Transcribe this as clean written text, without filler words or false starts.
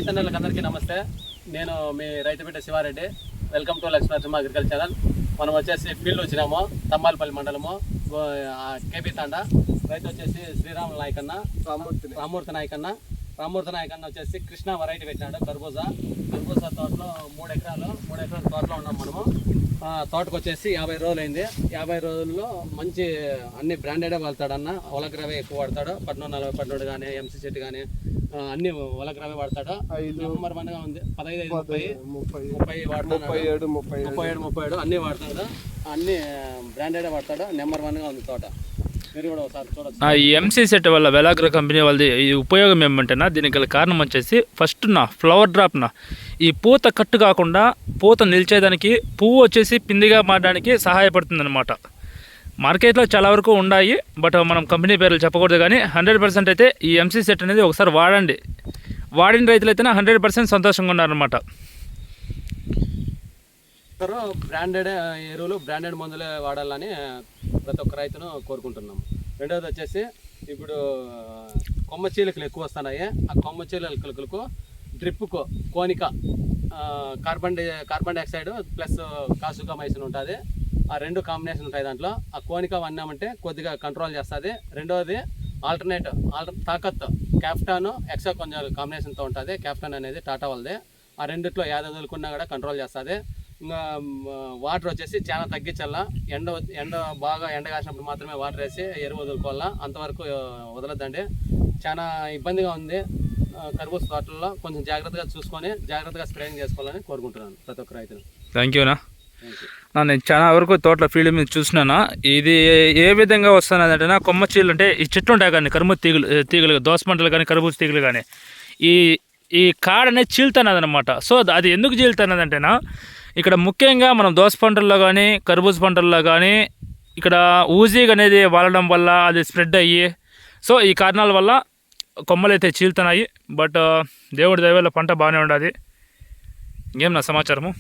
రైతన్నలకు అందరికీ నమస్తే. నేను మీ రైతు బిడ్డ Sivareddy. Welcome to Lakshmi agriculture channel. మనం వచ్చేసి ఫీల్డ్ వచ్చినాము, తమ్మాలపల్లి మండలము, కేబీ తాండా. రైతు వచ్చేసి శ్రీరాముల నాయకన్న, రామూర్తి నాయకన్న వచ్చేసి కృష్ణ వెరైటీ పెట్టినాడు. కర్బూజా తోటలో 3 ఎకరాల తోటలో ఉన్నాం మనము. తోటకు వచ్చేసి 50 రోజులు అయింది. 50 రోజుల్లో మంచి అన్ని బ్రాండెడే వాడతాడు. ఒలగ్రవే ఎక్కువ వాడతాడు. 1440 కానీ, ఎంసీ సెట్ కానీ అన్ని ఒలగ్రవే వాడతాడు. నెంబర్ 1గా ఉంది. 15, 30 వాడతాడు. 37 అన్నీ వాడతాడు. అన్ని బ్రాండెడే వాడతాడు. నెంబర్ 1గా ఉంది తోట. మీరు కూడా ఒకసారి చూడొచ్చు. ఈ ఎంసీ సెట్ వల్ల వెలాగ్రో కంపెనీ వాళ్ళది ఈ ఉపయోగం ఏమంటేనా, దీనికి గల కారణం వచ్చేసి ఫస్ట్ ఫ్లవర్ డ్రాప్ ఈ పూత కట్టు కాకుండా పూత నిలిచేదానికి, పువ్వు వచ్చేసి పిందిగా మారడానికి సహాయపడుతుంది అనమాట. మార్కెట్లో చాలా వరకు ఉన్నాయి, బట్ మనం కంపెనీ పేర్లు చెప్పకూడదు. కానీ 100% అయితే ఈ ఎంసీ సెట్ అనేది ఒకసారి వాడండి. వాడిన రైతులైతేనే 100% సంతోషంగా ఉన్నారనమాట. బ్రాండెడ్ ఎరువులు, బ్రాండెడ్ మందులే వాడాలని ప్రతి ఒక్క రైతును కోరుకుంటున్నాము. రెండవది వచ్చేసి ఇప్పుడు కొమ్మ చీలికలు ఎక్కువ వస్తున్నాయి. ఆ కొమ్మ చీలికలకు డ్రిప్కు కోనిక కార్బన్ డైఆక్సైడ్ ప్లస్ కాసుకమైసిన్ ఉంటుంది. ఆ 2 కాంబినేషన్ ఉంటాయి దాంట్లో. ఆ కోనిక వన్నామంటే కొద్దిగా కంట్రోల్ చేస్తుంది. రెండవది ఆల్టర్నేట్ తాకత్ క్యాప్టాను ఎక్సా కొంచెం కాంబినేషన్తో ఉంటుంది. క్యాప్టాన్ అనేది టాటా వాళ్ళది. ఆ రెండిట్లో యాద వదులుకున్నా కూడా కంట్రోల్ చేస్తుంది. ఇంకా వాటర్ వచ్చేసి చాలా తగ్గించాల. ఎండ బాగా ఎండ కాసినప్పుడు మాత్రమే వాటర్ వేసి ఎరువు వదులుకోవాలా. అంతవరకు వదలద్దండి. చాలా ఇబ్బందిగా ఉంది. కర్బూజ తోటల్లో కొంచెం జాగ్రత్తగా చూసుకొని జాగ్రత్తగా స్ప్రేయింగ్ చేసుకోవాలని కోరుకుంటున్నాను ప్రతి ఒక్క రైతును. థ్యాంక్ యూనా. నేను చాలా వరకు తోటల ఫీల్డ్ మీద చూసినానా. ఇది ఏ విధంగా వస్తున్నదంటే, కొమ్మ చీలు అంటే ఈ చెట్లు ఉంటాయి కానీ కర్బూజ తీగలు దోసమంటలు కానీ కర్బూజ తీగలు కానీ ఈ కాడ అనేది చీలుతున్నదనమాట. సో అది ఎందుకు చీలుతున్నదంటేనా, ఇక్కడ ముఖ్యంగా మనం దోస పంటల్లో కానీ కర్బూజ పంటల్లో కానీ ఇక్కడ ఊజీగ్ అనేది వాడడం వల్ల అది స్ప్రెడ్ అయ్యి, సో ఈ కారణాల వల్ల కొమ్మలు అయితే చీలుతున్నాయి. బట్ దేవుడి దయ వల్ల పంట బాగానే ఉండదు. ఇంకేం నా సమాచారము.